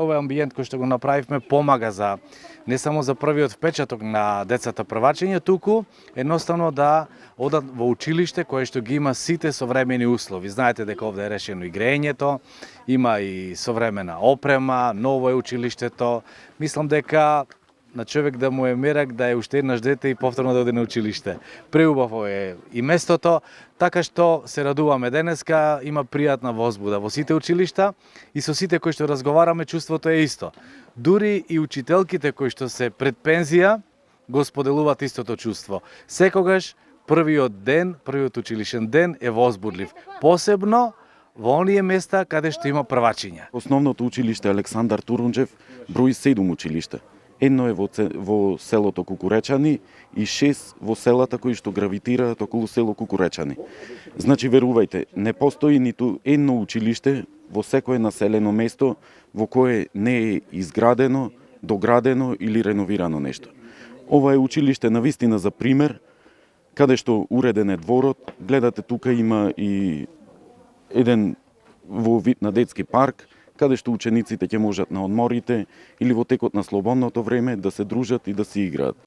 Овој амбиент кој што го направивме помага за не само за првиот впечаток на децата првачиња, туку едноставно да одат во училиште кое што ги има сите современи услови. Знаете дека овде е решено и грејењето, има и современа опрема, ново е училиштето. Мислам дека на човек да му е мерак да е уште еднаш дете и повторно да оде на училиште. Преубаво е и местото, така што се радуваме денеска, има пријатна возбуда во сите училишта и со сите кои што разговараме чувството е исто. Дури и учителките кои што се пред пензија го споделуваат истото чувство. Секогаш првиот ден, првиот училишен ден е возбудлив, посебно во оние места каде што има првачиња. Основното училиште Александар Турунџев брои 7 училишта. Едно е во селото Кукуречани и 6 во селата кои што гравитираат околу село Кукуречани. Значи, верувајте, не постои ниту едно училиште во секое населено место во кое не е изградено, доградено или реновирано нешто. Ова е училиште навистина за пример, каде што уреден е дворот, гледате тука има и еден во вид на детски парк, каде што учениците ќе можат на одморите или во текот на слободното време да се дружат и да си играат.